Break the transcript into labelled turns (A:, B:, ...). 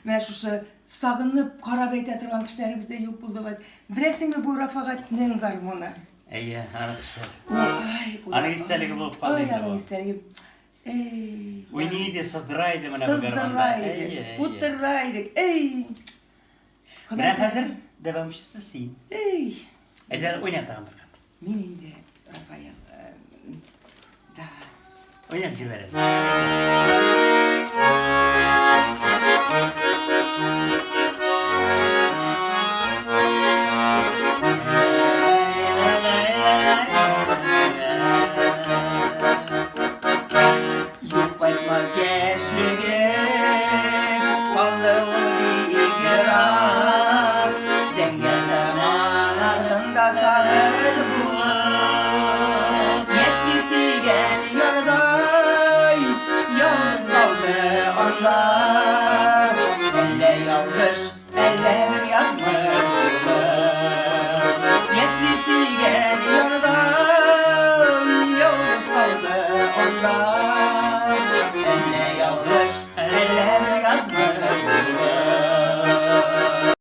A: Мен şuşa sagınıp karab ete turgan kişilerimiz de yok buldu var. Bilesin bu Rafa'nın garmonu.
B: İyi, arkadaşlar.
A: Ay.
B: Anı isterliği bulup kaldı.
A: Ay, anı isterliği.
B: Oynaydı, sızdıraydı bana bu garmanda.
A: Sızdıraydı, uttıraydık.
B: Ben hazır devamçısısın. Eder oynatalım bakalım.
A: Benim de Rafael da.
B: Oynayalım verelim.